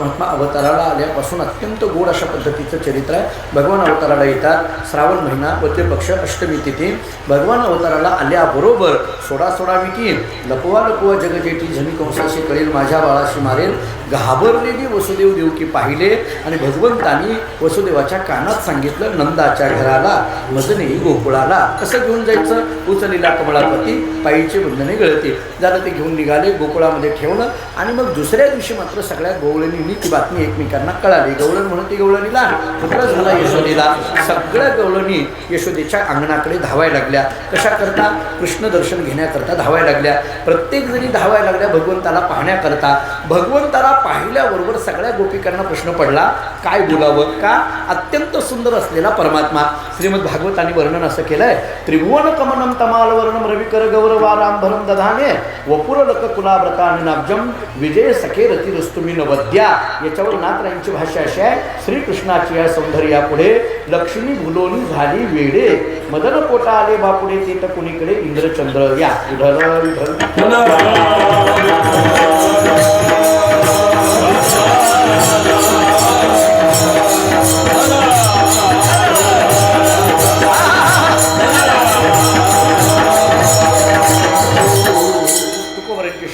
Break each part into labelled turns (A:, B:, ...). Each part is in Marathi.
A: परमात्मा अवताराला आल्यापासून अत्यंत गोड अशा पद्धतीचं चरित्र आहे. भगवान अवताराला येतात, श्रावण महिना वद्य पक्ष अष्टमी तिथी. भगवान अवताराला आल्याबरोबर सोडा सोडा विकी लपवा लपवा जगजेठी झमी कंसाशी कळेल माझ्या बाळाशी मारेल. घाबरलेली वसुदेव देवकी पाहिले आणि भगवंतांनी वसुदेवाच्या कानात सांगितलं, नंदाच्या घराला मजने गोकुळाला. कसं घेऊन जायचं? उचलेला कमळापती पायीचे बंधने गळती. जरा ते घेऊन निघाले, गोकुळामध्ये ठेवलं. आणि मग दुसऱ्या दिवशी मात्र सगळ्या गवळणींनी ती बातमी एकमेकांना कळाली. गवळण म्हणून ती गवळणीला पुत्र झाला यशोदेला. सगळ्या गवळणी यशोदेच्या अंगणाकडे धावायला लागल्या. कशा करता? कृष्ण दर्शन घेण्याकरता धावायला लागल्या. प्रत्येक जणी धावायला लागल्या भगवंताला पाहण्याकरता. भगवंताला पाहिल्याबरोबर सगळ्या गोपिकांना प्रश्न पडला, काय बोलावं? का? अत्यंत सुंदर असलेला परमात्मा. श्रीमद भागवतांनी वर्णन असं केलंय, त्रिभुवन कमनम तमाल वर्णम रविकर गौरवारांभरम दधाने वपुर लक कुलाव्रतानि नाब्जम विजय सखे रतिरस्तुमी नवद्या. याच्यावर नाथरायांची भाषा अशी आहे, श्रीकृष्णाची या सौंदर्यापुढे लक्ष्मी भुलोनी झाली वेडे. मदन पोटा आले बापुडे ते तर कुणीकडे इंद्रचंद्र. या विठ्ठल विठ्ठल.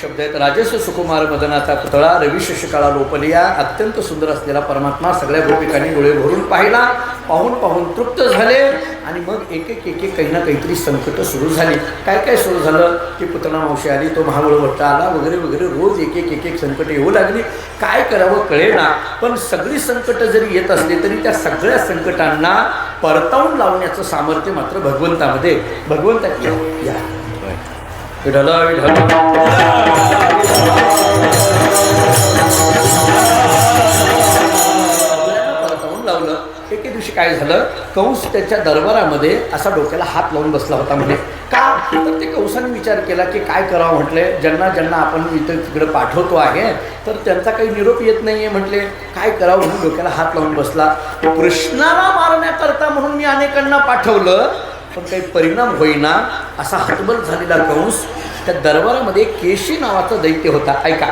A: शब्द आहेत. राजस सुकुमार मदनाचा पुतळा रवी शशिकाळा लोपलिया. अत्यंत सुंदर असलेला परमात्मा सगळ्या गोपिकांनी डोळे भरून पाहिला. पाहून पाहून तृप्त झाले. आणि मग एक एक एक एक काही ना काहीतरी संकट सुरू झाली. काय काय सुरू झालं? की पुतळा मावशी आली, तो महाबळवट्ट आला वगैरे वगैरे. रोज एक एक एक एक संकट येऊ लागली. काय करावं कळेना. पण सगळी संकट जरी येत असली तरी त्या सगळ्या संकटांना परतावून लावण्याचं सामर्थ्य मात्र भगवंतामध्ये. भगवंताची या विठ्ठल विठ्ठल. परतावून लावलं. एके दिवशी काय झालं, कंस त्याच्या दरबारामध्ये असा डोक्याला हात लावून बसला होता. म्हणजे का? तर ते कंसाने विचार केला की काय करावं. म्हटले ज्यांना ज्यांना आपण इथं तिकडे पाठवतो आहे तर त्यांचा काही निरोप येत नाही आहे. म्हटले काय करावं म्हणून डोक्याला हात लावून बसला. कृष्णाला मारण्याकरता म्हणून मी अनेकांना पाठवलं पण काही परिणाम होईना. असा हतबल झालेला कंस. त्या दरबारामध्ये केशी नावाचा दैत्य होता. ऐका,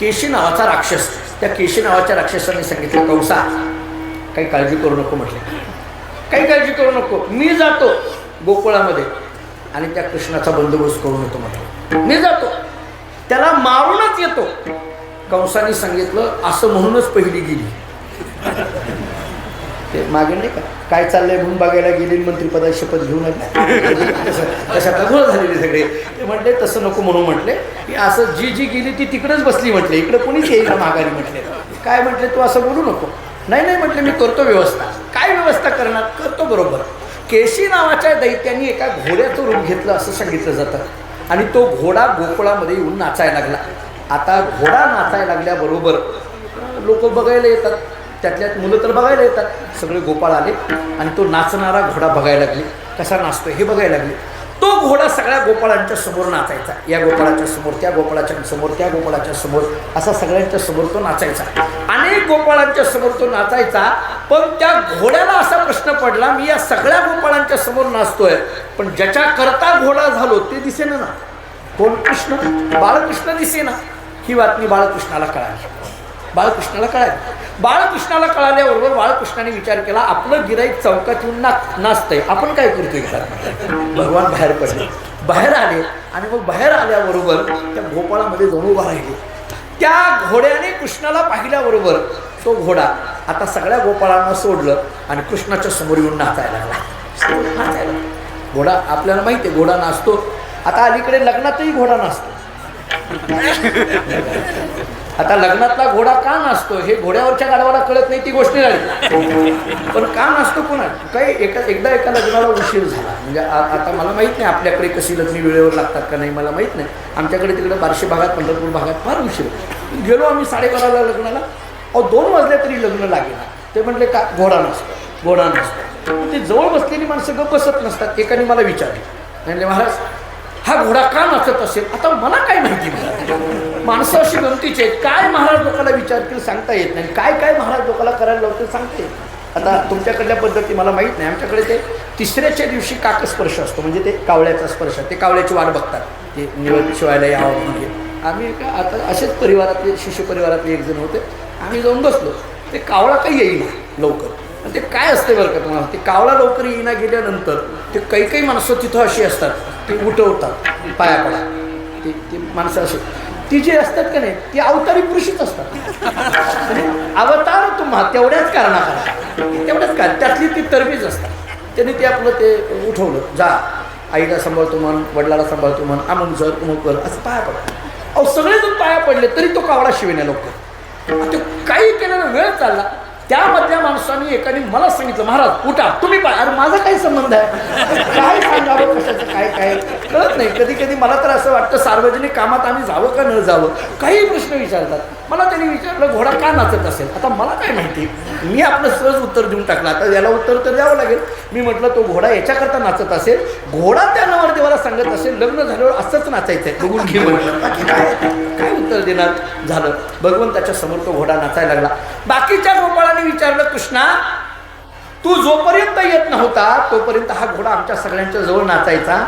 A: केशी नावाचा राक्षस. त्या केशी नावाच्या राक्षसाने सांगितलं, कंसा काही काळजी करू नको. म्हटले काही काळजी करू नको, मी जातो गोकुळामध्ये आणि त्या कृष्णाचा बंदोबस्त करून येतो. म्हटलं मी जातो, त्याला मारूनच येतो. कंसाने सांगितलं, असं म्हणूनच पहिली गेली. ते मागे नाही का काय चाललंय म्हणून बघायला गेली, मंत्रिपदाची शपथ घेऊन आली. तशा घोळ झालेले सगळे. ते म्हटले तसं नको म्हणून. म्हटले की असं जी जी गेली ती तिकडेच बसली. म्हटले इकडे कोणीच येईल का माघारी. म्हटले काय? म्हटले तू असं बोलू नको. नाही नाही म्हटले मी करतो व्यवस्था. काय व्यवस्था करणार? करतो बरोबर. केशी नावाच्या दैत्यांनी एका घोड्याचं रूप घेतलं असं सांगितलं जातं. आणि तो घोडा गोकुळामध्ये येऊन नाचायला लागला. आता घोडा नाचायला लागल्याबरोबर लोक बघायला येतात. त्यातल्यात मुलं तर बघायला येतात. सगळे गोपाळ आले आणि तो नाचणारा घोडा बघायला लागले. कसा नाचतो हे बघायला लागले. तो घोडा सगळ्या गोपाळांच्या समोर नाचायचा. या गोपाळाच्या समोर, त्या गोपाळाच्या समोर, त्या गोपाळाच्या समोर, असा सगळ्यांच्या समोर तो नाचायचा. अनेक गोपाळांच्या समोर तो नाचायचा. पण त्या घोड्याला असा प्रश्न पडला, मी या सगळ्या गोपाळांच्या समोर नाचतोय पण ज्याच्या करता घोडा झालो ते दिसेना ना. कोण? कृष्ण. बाळकृष्ण दिसेना. ही बातमी बाळकृष्णाला कळाली. बाळकृष्णाला कळाली. बाळकृष्णाला कळाल्याबरोबर बाळकृष्णाने विचार केला, आपलं गिराईक चौकात येऊन नाचतंय, आपण काय करतोय घरात. भगवान बाहेर पडले. बाहेर आले आणि मग बाहेर आल्याबरोबर त्या गोपाळामध्ये जाऊन उभा राहिले. त्या घोड्याने कृष्णाला पाहिल्याबरोबर तो घोडा आता सगळ्या गोपाळांना सोडलं आणि कृष्णाच्या समोर येऊन नाचायला लागला. नाचायला घोडा आपल्याला माहिती आहे, घोडा नाचतो. आता अलीकडे लग्नातही घोडा नाचतो. आता लग्नातला घोडा का नाचतो हे घोड्यावरच्या गाढवाला कळत नाही, ती गोष्ट झाली. पण का नाचतो कोणा काही एकदा एका लग्नाला उशीर झाला. म्हणजे आता मला माहीत नाही आपल्याकडे कशी लग्न वेळेवर लागतात का नाही मला माहीत नाही. आमच्याकडे तिकडे बार्शी भागात, पंढरपूर भागात फार उशीर. गेलो आम्ही 12:30ला लग्नाला. 2 वाजले तरी लग्न लागेना. ते म्हटले का घोडा नसतो, घोडा नसतो. ते जवळ बसलेली माणसं गप्प बसत नसतात. एकाने मला विचारले, म्हणले महाराज हा घोडा का नाचत असेल. आता मला काय माहिती. माणसं अशी गमतीचे आहेत. काय महाराज लोकांना विचारतील सांगता येत नाही. काय काय महाराज लोकांना करायला लावतील सांगते. आता तुमच्याकडल्या पद्धती मला माहीत नाही. आमच्याकडे ते 3ऱ्याच्या दिवशी काकस्पर्श असतो. म्हणजे ते कावळ्याचा स्पर्श. ते कावळ्याची वाट बघतात, ते निवड शिवायला यावं म्हणजे. आम्ही आता असेच परिवारातले, शिष्य परिवारातले एक जण होते. मी जाऊन बसलो. ते कावळा काही येईना लवकर. आणि ते काय असते बरं का तुम्हाला, ते कावळा लवकर येईना गेल्यानंतर ते काही माणसं तिथं अशी असतात, ते उठवतात पाया पडा. ती माणसं अशी ती जी असतात का नाही ती अवतारी पुरुषच असतात. अवतार तुम्हा तेवढ्याच कारणाकरता, तेवढ्याच कारण त्यातली ती तरबीज असतात. त्यांनी ते आपलं ते उठवलं, जा आईला सांभाळतो म्हण, वडिलाला सांभाळतो म्हण, अमुक जर उमुक कर, असं पाया पडा. अहो सगळेजण पाया पडले तरी तो कावळा शिवेना लवकर. ते काही केल्यानं वेळ चालला. त्यामधल्या माणसाने एकाने मला सांगितलं, महाराज उठा तुम्ही पाय. अरे माझा काही संबंध आहे, काय सांगावं कशाचं काय काय कळत नाही. कधी कधी मला तर असं वाटतं सार्वजनिक कामात आम्ही जावं का न जावं. काही प्रश्न विचारतात. मला त्यांनी विचारलं घोडा का नाचत असेल. आता मला काय माहिती, मी आपलं सहज उत्तर देऊन टाकलं. आता याला उत्तर तर द्यावं लागेल. मी म्हटलं तो घोडा याच्याकरता नाचत असेल, घोडा त्या नवरदेवाला सांगत असेल लग्न झाल्यावर असंच नाचायचं आहे, बघून घे म्हटलं. बाकी काय उत्तर देणार. झालं, भगवंताच्या समोर तो घोडा नाचायला लागला. बाकीच्या गोपाळांनी विचारलं, कृष्णा तू जोपर्यंत येत नव्हता तोपर्यंत हा घोडा आमच्या सगळ्यांच्या जवळ नाचायचा.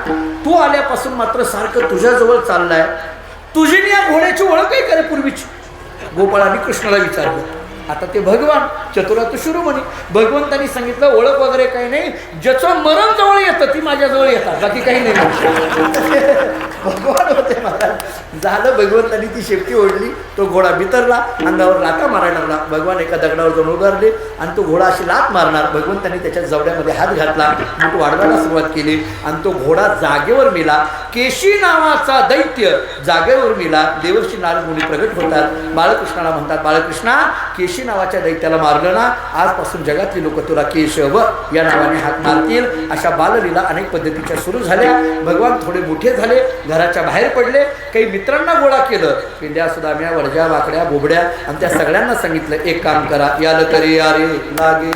A: तू आल्यापासून मात्र सारखं तुझ्या जवळ चाललाय. तुझी या घोड्याची ओळख आहे का रे पूर्वीची. गोपाळांनी कृष्णाला विचारलं. आता ते भगवान चतुरात शिरोमणी भगवंतांनी सांगितलं ओळख वगैरे काही नाही, ज्याचं मरण जवळ येतं ती माझ्याजवळ येतात, बाकी काही नाही. भगवान होते महाराज. झालं, भगवंतांनी ती शेपटी ओढली, तो घोडा बितरला, अंगावर लाथा मारायला लागला. भगवान एका दगडावर जाऊन उभारले आणि तो घोडा अशी लाथ मारणार. भगवंतांनी त्याच्या जवड्यामध्ये हात घातला, मूठ वाढवायला सुरुवात केली आणि तो घोडा जागेवर मेला. केशी नावाचा दैत्य जागेवर मेला. देवर्षी नारद मुनी प्रगट होतात, बाळकृष्णाला म्हणतात, बाळकृष्णा केशी नावाच्या दैत्याला मारलं ना, आजपासून जगातली लोक तुला केशव या नावाने हात मारतील. अशा बाललीला अनेक पद्धतीच्या सुरू झाल्या. भगवान थोडे मोठे झाले, घराच्या बाहेर पडले, काही मित्रांना गोळा केलं, पिंड्या सुदाम्या वरज्या वाकड्या बोबड्या, आणि त्या सगळ्यांना सांगितलं एक काम करा, याल तरी यारे लागे.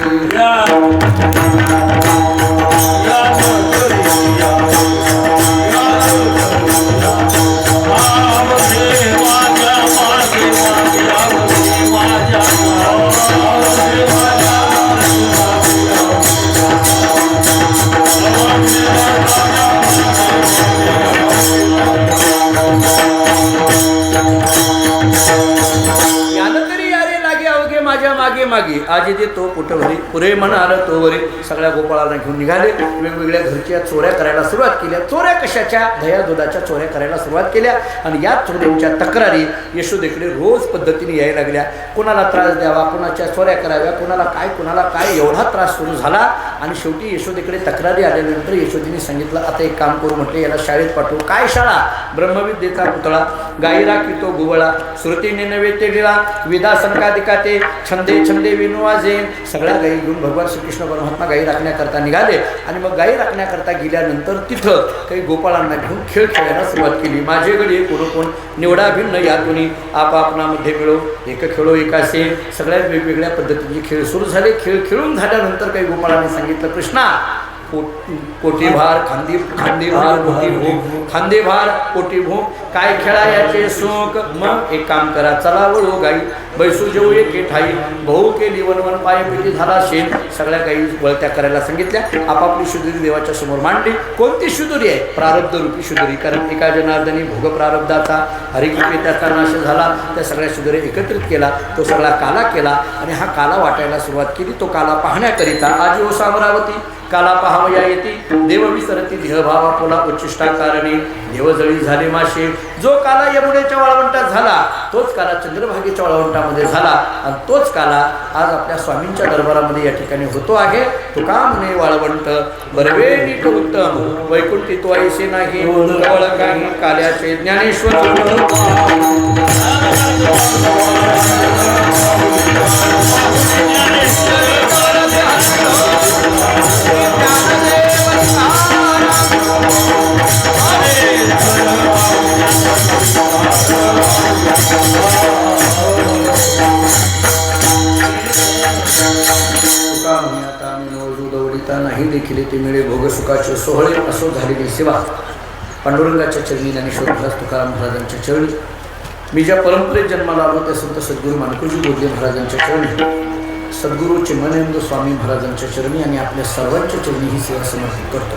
A: मागे आजी देतो कुठं पुरे म्हणाल तो वरी. सगळ्या गोपाळांना घेऊन निघाले. वेगवेगळ्या घरच्या चोऱ्या करायला सुरुवात केल्या. चोऱ्या कशाच्या, दह्या दुधाच्या चोऱ्या करायला सुरुवात केल्या. आणि या चोऱ्यांच्या तक्रारी यशोदेकडे रोज पद्धतीने यायला लागल्या. कोणाला त्रास द्यावा, कोणाच्या चोऱ्या कराव्या, कोणाला काय एवढा त्रास सुरू झाला. आणि शेवटी यशोदेकडे तक्रारी आल्यानंतर यशोदेने सांगितलं आता एक काम करू म्हटलं, याला शाळेत पाठवू. काय शाळा, ब्रह्मविद्येचा पुतळा, गायीरा कितो गुवळा, श्रुतीने नवे ते गिळा, विधा संकादिका ते छंदे छंदे विनुवाजे. सगळ्या गायी घेऊन भगवान श्रीकृष्ण परमात्मा गायी राखण्याकरता निघाले. आणि मग गायी राखण्याकरता गेल्यानंतर तिथं काही गोपाळांना घेऊन खेळ खेळायला सुरुवात केली. माझे गडी कोण निवडा भिन्न यातून आपापणामध्ये मिळो, एक खेळो एकासे. सगळ्या वेगवेगळ्या पद्धतीचे खेळ सुरू झाले. खेळ खेळून झाल्यानंतर काही गोपाळांनी सांगितलं, कृष्णा पोटी भार खांदी भार पोटी भूक, खांदे भार पोटी भूक, काय खेळायाचे सुख. मग एक काम करा, चला वळू गाई, बैसू जेऊ एके ठाई, भाऊ केली वनवन पायपिटी झाला शेण. सगळ्या गाई वळत्या करायला सांगितल्या. आपापली शुद्धुरी देवाच्या समोर मांडली. कोणती शुद्धुरी आहे, प्रारब्ध रूपी शुद्धुरी. कारण एका जनार्दनी भोग प्रारब्धाचा हरिकृपे त्याचा नाश झाला. त्या सगळ्या शुद्धुरी एकत्रित केला, तो सगळा काला केला आणि हा काला वाटायला सुरुवात केली. तो काला पाहण्याकरिता आजी ओ सामरावती काला पाहावया येती, देव विसरती देहभावा पुला उच्चिष्टा कारणी, देवजळी झाले माशे. जो काला यमुनेच्या वाळवंटात झाला तोच काला चंद्रभागेच्या वाळवंटामध्ये झाला. आणि तोच काला आज आपल्या स्वामींच्या दरबारामध्ये या ठिकाणी होतो आहे. तुका म्हणे वाळवंट बरवे नीट उत्तम, वैकुंठी तो ऐसे नाही जवळ काही काल्याचे ज्ञानेश्वर. नाही देखील ते मिळे भोग सुखाचे सोहळे. असो झालेली सेवा पांडुरंगाच्या चरणी, ज्ञानेश्वर तुकाराम महाराजांच्या चरणी. मी ज्या परंपरेत जन्माला आलो त्या संत सद्गुरू मानकोजी बोधले महाराजांच्या चरणी, सद्गुरू चिन्मयानंद स्वामी महाराजांच्या चरणी आणि आपल्या सर्वांच्या चरणी ही सेवा समर्पित करतो.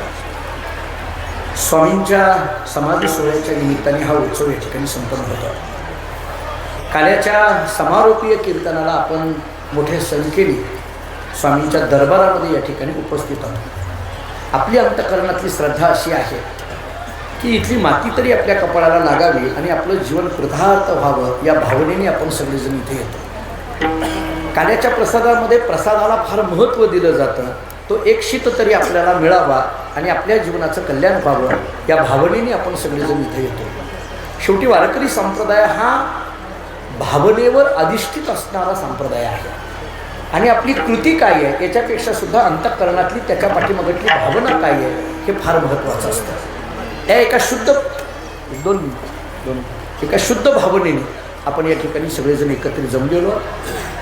A: स्वामींच्या समाधी सोहळ्याच्या निमित्ताने हा उत्सव या ठिकाणी संपन्न होतो. काल्याच्या समारोपीय कीर्तनाला आपण मोठ्या संख्येने स्वामींच्या दरबारामध्ये या ठिकाणी उपस्थित आहोत. आपली अंतःकरणातली श्रद्धा अशी आहे की इथली माती तरी आपल्या कपाळाला लागावी आणि आपलं जीवन कृतार्थ व्हावं या भावनेने आपण सगळेजण इथे येतो. काल्याच्या प्रसादामध्ये प्रसादाला फार महत्त्व दिलं जातं. तो एक शीत तरी आपल्याला मिळावा आणि आपल्या जीवनाचं कल्याण व्हावं या भावनेने आपण सगळेजण इथे येतो. शेवटी वारकरी संप्रदाय हा भावनेवर अधिष्ठित असणारा संप्रदाय आहे आणि आपली कृती काय आहे याच्यापेक्षा सुद्धा अंतःकरणातली त्याच्या पाठीमागतली भावना काय आहे हे फार महत्त्वाचं असतं. त्या एका शुद्ध भावनेने आपण या ठिकाणी सगळेजण एकत्रित जमलेलो.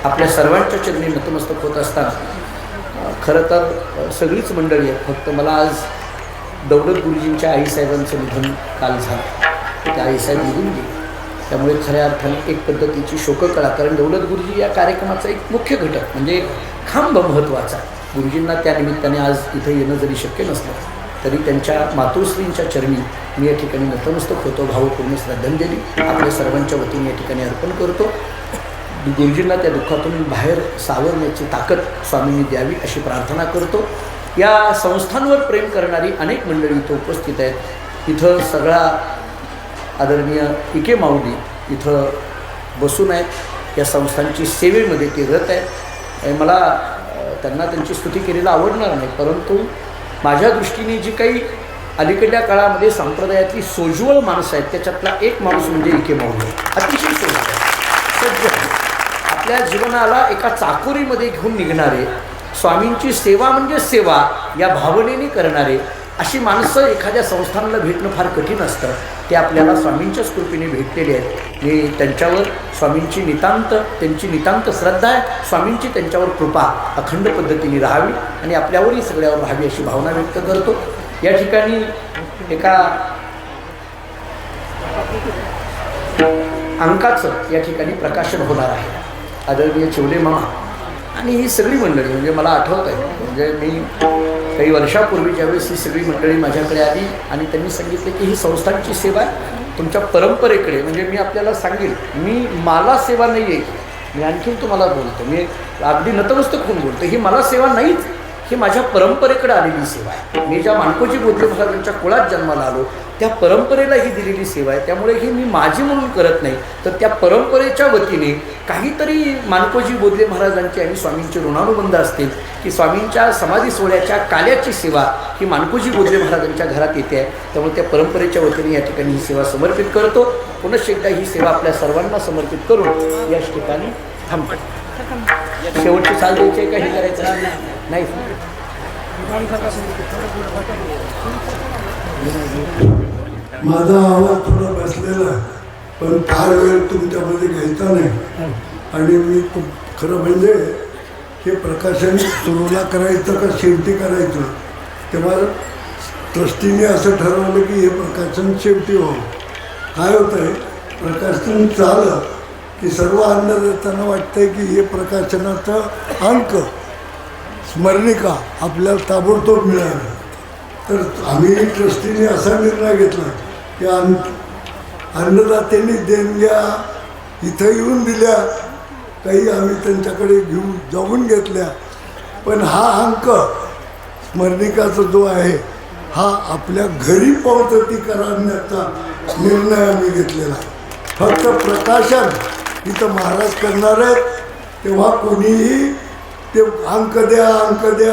A: आपल्या सर्वांच्या चरणी नतमस्तक होत असताना खरं तर सगळीच मंडळी आहेत. फक्त मला आज दौलत गुरुजींच्या आईसाहेबांचं निधन काल झालं. त्या आईसाहेब निघून गेले. त्यामुळे खऱ्या अर्थाने एक पद्धतीची शोककळा. कारण दौलत गुरुजी या कार्यक्रमाचा एक मुख्य घटक म्हणजे एक खांब महत्त्वाचा. गुरुजींना त्या निमित्ताने आज इथं येणं जरी शक्य नसलं तरी त्यांच्या मातोश्रींच्या चरणी मी या ठिकाणी नतमस्तक होतो. भावपूर्ण श्रद्धांजली आपल्या सर्वांच्या वतीने या ठिकाणी अर्पण करतो. गुरुजींना त्या दुःखातून बाहेर सावरण्याची ताकद स्वामींनी द्यावी अशी प्रार्थना करतो. या संस्थांवर प्रेम करणारी अनेक मंडळी इथं उपस्थित आहेत. इथं सगळा आदरणीय इके माऊली इथं बसून आहेत. या संस्थांची सेवेमध्ये ते रत आहेत. मला त्यांना त्यांची स्तुती केलेला आवडणार नाही, परंतु माझ्या दृष्टीने जी काही अलीकडल्या काळामध्ये संप्रदायातली सोज्वळ माणसं आहेत त्याच्यातला एक माणूस म्हणजे इके माऊली. अतिशय सोज्वळ सज्ज, आपल्या जीवनाला एका चाकोरीमध्ये घेऊन निघणारे, स्वामींची सेवा म्हणजे सेवा या भावनेने करणारे अशी माणसं एखाद्या संस्थानाला भेटणं फार कठीण असतं. ते आपल्याला स्वामींच्याच कृपेने भेटलेले आहेत. मी त्यांच्यावर स्वामींची त्यांची नितांत श्रद्धा आहे. स्वामींची त्यांच्यावर कृपा अखंड पद्धतीने राहावी आणि आपल्यावरही सगळ्यावर राहावी अशी भावना व्यक्त करतो. या ठिकाणी एका अंकाचं या ठिकाणी प्रकाशन होणार आहे. आदरणीय चिवले मामा आणि ही सगळी मंडळी म्हणजे मला आठवत आहे, म्हणजे मी काही वर्षापूर्वी ज्यावेळेस ही सगळी मंडळी माझ्याकडे आली आणि त्यांनी सांगितले की ही संस्थांची सेवा तुमच्या परंपरेकडे, म्हणजे मी आपल्याला सांगेल मी मला सेवा नाही आहे, मी आणखीन तुम्हाला बोलतो, मी अगदी नतमस्तक होऊन बोलतो, ही मला सेवा नाहीच, ही माझ्या परंपरेकडे आलेली सेवा आहे. मी ज्या माणकोजी बोधले महाराजांच्या कुळात जन्माला आलो त्या परंपरेला ही दिलेली सेवा आहे. त्यामुळे ही मी माझी म्हणून करत नाही, तर त्या परंपरेच्या वतीने काहीतरी माणकोजी बोधले महाराजांचे आणि स्वामींचे ऋणानुबंध असतील की स्वामींच्या समाधी सोहळ्याच्या काल्याची सेवा ही माणकोजी बोधले महाराजांच्या घरात येते आहे. त्यामुळे त्या परंपरेच्या वतीने या ठिकाणी ही सेवा समर्पित करतो. पुनश्च एकदा ही सेवा आपल्या सर्वांना समर्पित करून याच ठिकाणी थांबतो. शेवटची चाल द्यायची आहे का हे करायचं नाही?
B: माझा आवाज थोडा बसलेला पण फार वेळ तुमच्यामध्ये घ्यायचा नाही. आणि मी खरं म्हणजे हे प्रकाशन सुरूला करायचं का शेवटी करायचं, तेव्हा ट्रस्टीने असं ठरवलं की हे प्रकाशन शेवटी व्हावं. काय होतं आहे, प्रकाशन झालं की सर्व अन्न देताना वाटतंय की हे प्रकाशनाचं अंक स्मरणिका आपल्याला ताबडतोब मिळालं. तर आम्ही ट्रस्टीने असा निर्णय घेतला की अन्नदात्यांनी देणग्या इथं येऊन दिल्या, काही आम्ही त्यांच्याकडे घेऊन जाऊन घेतल्या, पण हा अंक स्मरणिकाचा जो आहे हा आपल्या घरी पावती करण्याचा निर्णय आम्ही घेतलेला आहे. फक्त प्रकाशन इथं महाराज करणार आहेत, तेव्हा कोणीही ते अंक द्या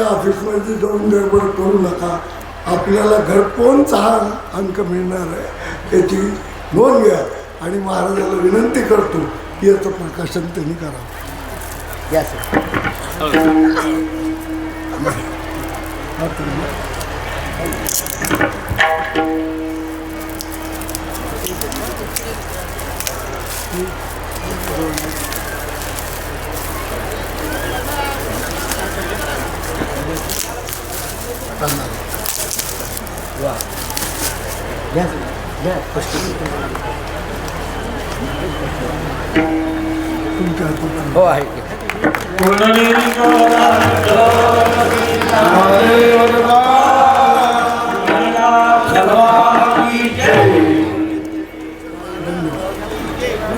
B: ऑफिसमध्ये जाऊन गडबड करू नका. आपल्याला घरपोच हा अंक मिळणार आहे याची नोंद घ्या आणि महाराजाला विनंती करतो की याचं प्रकाशन त्यांनी करावं.
A: हो आहे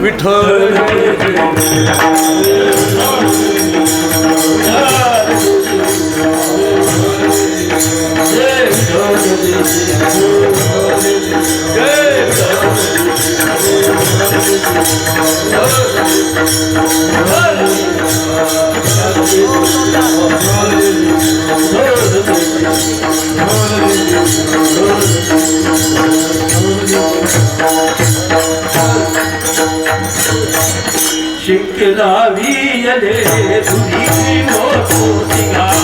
A: विठ्ठल
C: शिकलावी यले तुझी मोठो सिंगा